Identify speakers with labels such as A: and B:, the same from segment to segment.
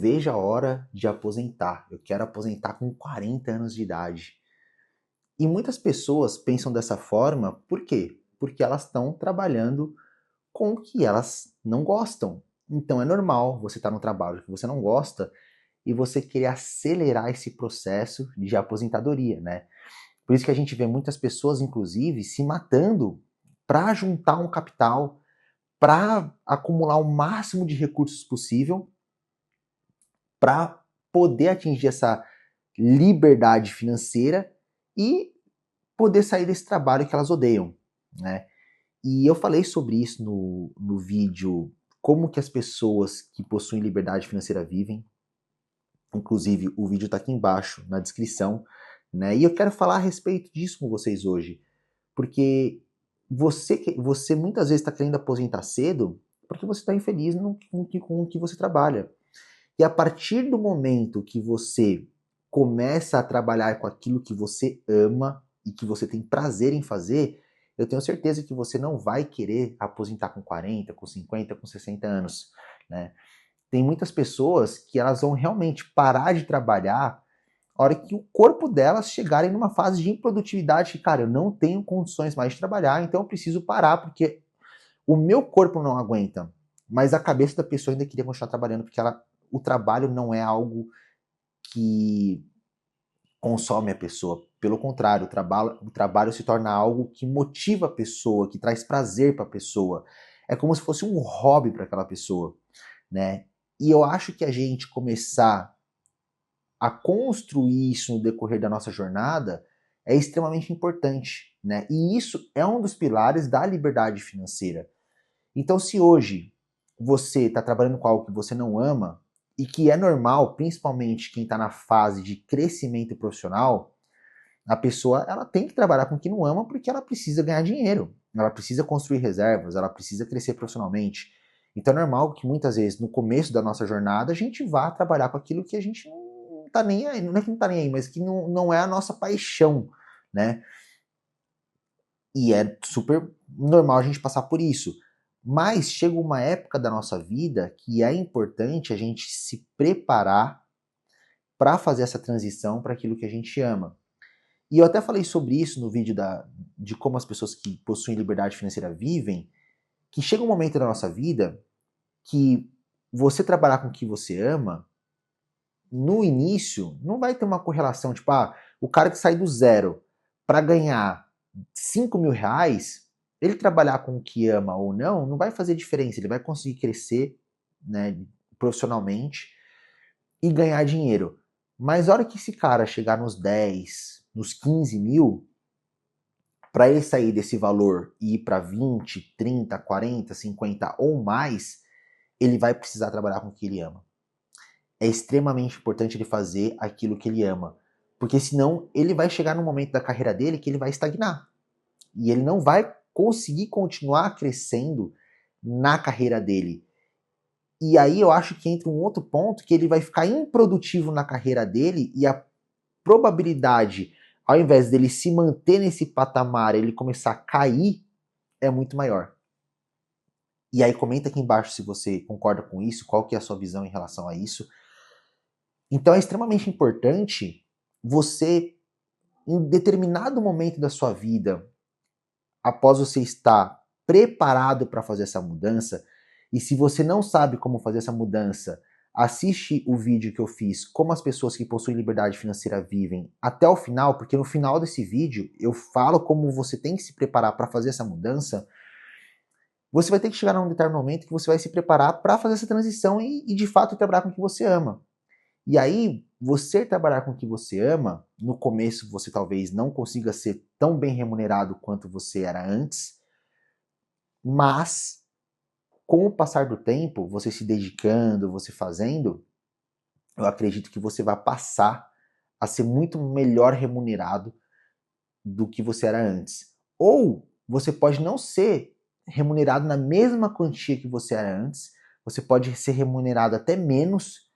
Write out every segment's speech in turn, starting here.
A: vejo a hora de aposentar. Eu quero aposentar com 40 anos de idade. E muitas pessoas pensam dessa forma, por quê? Porque elas estão trabalhando com o que elas não gostam. Então é normal você estar no trabalho que você não gosta e você querer acelerar esse processo de aposentadoria, né? Por isso que a gente vê muitas pessoas, inclusive, se matando para juntar um capital, para acumular o máximo de recursos possível, para poder atingir essa liberdade financeira e poder sair desse trabalho que elas odeiam, né? E eu falei sobre isso no vídeo, como que as pessoas que possuem liberdade financeira vivem. Inclusive, o vídeo está aqui embaixo, na descrição, né? E eu quero falar a respeito disso com vocês hoje, porque você muitas vezes está querendo aposentar cedo porque você está infeliz com o que você trabalha. E a partir do momento que você começa a trabalhar com aquilo que você ama e que você tem prazer em fazer, eu tenho certeza que você não vai querer aposentar com 40, com 50, com 60 anos, né? Tem muitas pessoas que elas vão realmente parar de trabalhar a hora que o corpo delas chegarem numa fase de improdutividade que, cara, eu não tenho condições mais de trabalhar, então eu preciso parar porque o meu corpo não aguenta. Mas a cabeça da pessoa ainda queria continuar trabalhando porque o trabalho não é algo que consome a pessoa. Pelo contrário, o trabalho se torna algo que motiva a pessoa, que traz prazer para a pessoa. É como se fosse um hobby para aquela pessoa, né? E eu acho que a gente começar a construir isso no decorrer da nossa jornada é extremamente importante, né? E isso é um dos pilares da liberdade financeira. Então, se hoje você está trabalhando com algo que você não ama, e que é normal, principalmente quem está na fase de crescimento profissional, a pessoa ela tem que trabalhar com o que não ama porque ela precisa ganhar dinheiro, ela precisa construir reservas, ela precisa crescer profissionalmente. Então é normal que muitas vezes no começo da nossa jornada a gente vá trabalhar com aquilo que a gente não tá nem aí, não é que não tá nem aí, mas que não é a nossa paixão, né? E é super normal a gente passar por isso. Mas chega uma época da nossa vida que é importante a gente se preparar para fazer essa transição para aquilo que a gente ama. E eu até falei sobre isso no vídeo de como as pessoas que possuem liberdade financeira vivem, que chega um momento da nossa vida que você trabalhar com o que você ama, no início, não vai ter uma correlação, tipo, o cara que sai do zero para ganhar 5 mil reais, ele trabalhar com o que ama ou não, não vai fazer diferença, ele vai conseguir crescer, né, profissionalmente e ganhar dinheiro. Mas a hora que esse cara chegar nos 10, nos 15 mil, para ele sair desse valor e ir para 20, 30, 40, 50 ou mais, ele vai precisar trabalhar com o que ele ama. É extremamente importante ele fazer aquilo que ele ama, porque senão ele vai chegar num momento da carreira dele que ele vai estagnar e ele não vai conseguir continuar crescendo na carreira dele. E aí eu acho que entra um outro ponto que ele vai ficar improdutivo na carreira dele e a probabilidade, ao invés dele se manter nesse patamar, ele começar a cair, é muito maior. E aí comenta aqui embaixo se você concorda com isso, qual que é a sua visão em relação a isso. Então é extremamente importante você, em determinado momento da sua vida, após você estar preparado para fazer essa mudança, e se você não sabe como fazer essa mudança, assiste o vídeo que eu fiz, como as pessoas que possuem liberdade financeira vivem, até o final, porque no final desse vídeo eu falo como você tem que se preparar para fazer essa mudança. Você vai ter que chegar num determinado momento que você vai se preparar para fazer essa transição e de fato trabalhar com o que você ama. E aí, você trabalhar com o que você ama, no começo você talvez não consiga ser tão bem remunerado quanto você era antes, mas com o passar do tempo, você se dedicando, você fazendo, eu acredito que você vai passar a ser muito melhor remunerado do que você era antes. Ou você pode não ser remunerado na mesma quantia que você era antes, você pode ser remunerado até menos,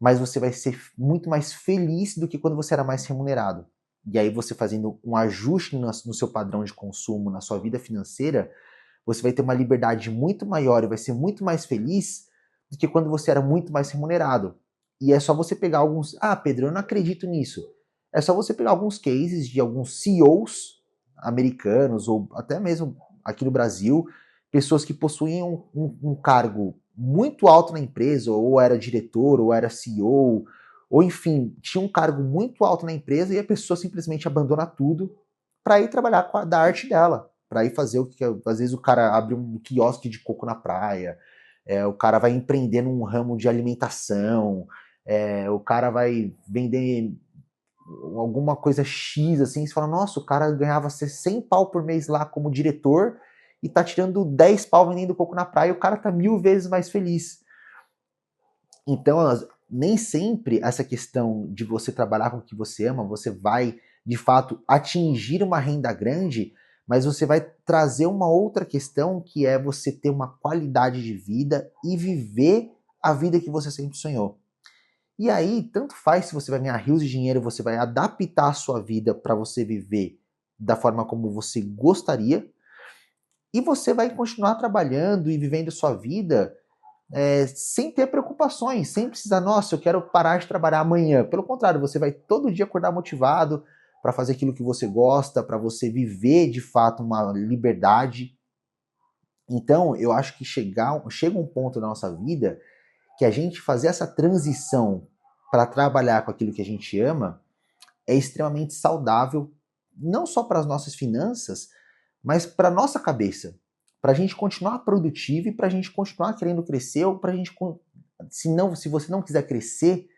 A: mas você vai ser muito mais feliz do que quando você era mais remunerado. E aí você fazendo um ajuste no seu padrão de consumo, na sua vida financeira, você vai ter uma liberdade muito maior e vai ser muito mais feliz do que quando você era muito mais remunerado. E é só você pegar alguns... Ah, Pedro, eu não acredito nisso. É só você pegar alguns cases de alguns CEOs americanos, ou até mesmo aqui no Brasil, pessoas que possuíam um cargo muito alto na empresa, ou era diretor, ou era CEO, ou enfim, tinha um cargo muito alto na empresa e a pessoa simplesmente abandona tudo para ir trabalhar da arte dela, para ir fazer o que às vezes o cara abre um quiosque de coco na praia, o cara vai empreender num ramo de alimentação, o cara vai vender alguma coisa X, assim, você fala, nossa, o cara ganhava 100 pau por mês lá como diretor e tá tirando 10 pau vendendo coco na praia e o cara tá 1000 vezes mais feliz. Então, nem sempre essa questão de você trabalhar com o que você ama, você vai, de fato, atingir uma renda grande, mas você vai trazer uma outra questão, que é você ter uma qualidade de vida e viver a vida que você sempre sonhou. E aí, tanto faz se você vai ganhar rios de dinheiro, você vai adaptar a sua vida para você viver da forma como você gostaria, e você vai continuar trabalhando e vivendo sua vida sem ter preocupações, sem precisar, nossa, eu quero parar de trabalhar amanhã. Pelo contrário, você vai todo dia acordar motivado para fazer aquilo que você gosta, para você viver de fato uma liberdade. Então, eu acho que chega um ponto na nossa vida que a gente fazer essa transição para trabalhar com aquilo que a gente ama é extremamente saudável, não só para as nossas finanças, mas para a nossa cabeça. Para a gente continuar produtivo e para a gente continuar querendo crescer, ou para a gente, se você não quiser crescer,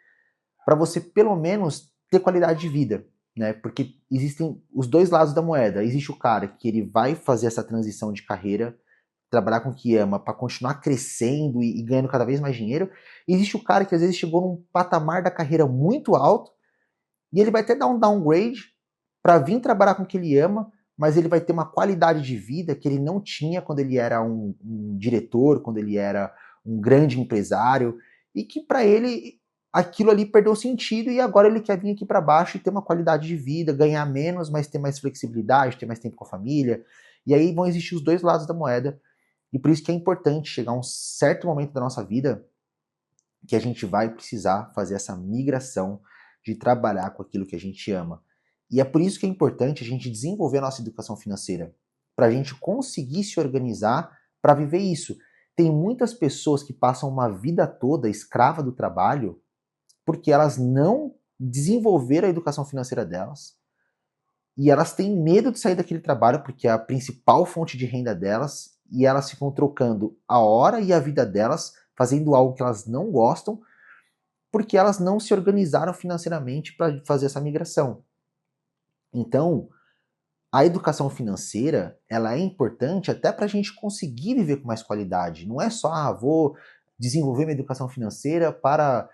A: para você pelo menos ter qualidade de vida, né? Porque existem os dois lados da moeda. Existe o cara que ele vai fazer essa transição de carreira, trabalhar com o que ama para continuar crescendo e ganhando cada vez mais dinheiro. E existe o cara que às vezes chegou num patamar da carreira muito alto e ele vai até dar um downgrade para vir trabalhar com o que ele ama, mas ele vai ter uma qualidade de vida que ele não tinha quando ele era um diretor, quando ele era um grande empresário, e que para ele aquilo ali perdeu sentido e agora ele quer vir aqui para baixo e ter uma qualidade de vida, ganhar menos, mas ter mais flexibilidade, ter mais tempo com a família. E aí vão existir os dois lados da moeda. E por isso que é importante chegar a um certo momento da nossa vida que a gente vai precisar fazer essa migração de trabalhar com aquilo que a gente ama. E é por isso que é importante a gente desenvolver a nossa educação financeira, para a gente conseguir se organizar para viver isso. Tem muitas pessoas que passam uma vida toda escrava do trabalho porque elas não desenvolveram a educação financeira delas e elas têm medo de sair daquele trabalho porque é a principal fonte de renda delas e elas ficam trocando a hora e a vida delas fazendo algo que elas não gostam porque elas não se organizaram financeiramente para fazer essa migração. Então, a educação financeira, ela é importante até para a gente conseguir viver com mais qualidade. Não é só, vou desenvolver minha educação financeira para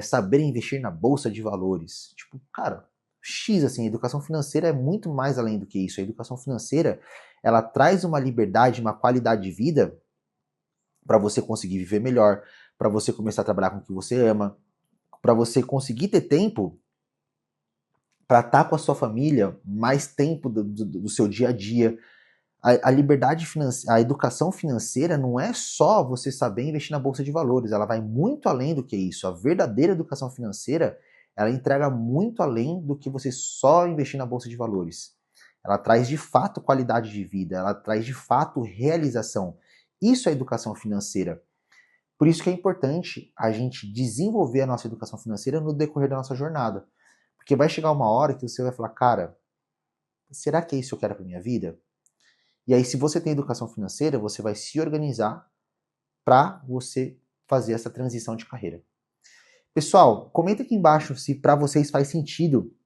A: saber investir na bolsa de valores. Tipo, cara, X, assim, a educação financeira é muito mais além do que isso. A educação financeira, ela traz uma liberdade, uma qualidade de vida para você conseguir viver melhor, para você começar a trabalhar com o que você ama, para você conseguir ter tempo para estar com a sua família, mais tempo do seu dia a dia. A liberdade financeira, a educação financeira não é só você saber investir na bolsa de valores, ela vai muito além do que isso. A verdadeira educação financeira, ela entrega muito além do que você só investir na bolsa de valores. Ela traz de fato qualidade de vida, ela traz de fato realização. Isso é educação financeira. Por isso que é importante a gente desenvolver a nossa educação financeira no decorrer da nossa jornada. Porque vai chegar uma hora que você vai falar, cara, será que é isso que eu quero para minha vida? E aí, se você tem educação financeira, você vai se organizar para você fazer essa transição de carreira. Pessoal, comenta aqui embaixo se para vocês faz sentido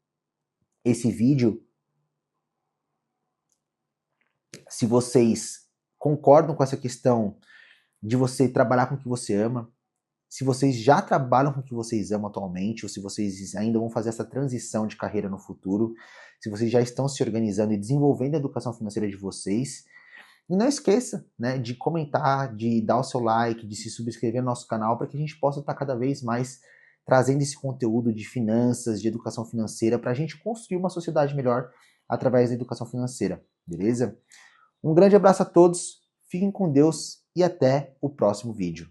A: esse vídeo, se vocês concordam com essa questão de você trabalhar com o que você ama, se vocês já trabalham com o que vocês amam atualmente, ou se vocês ainda vão fazer essa transição de carreira no futuro, se vocês já estão se organizando e desenvolvendo a educação financeira de vocês. E não esqueça, né, de comentar, de dar o seu like, de se subscrever no nosso canal para que a gente possa estar cada vez mais trazendo esse conteúdo de finanças, de educação financeira, para a gente construir uma sociedade melhor através da educação financeira, beleza? Um grande abraço a todos, fiquem com Deus e até o próximo vídeo.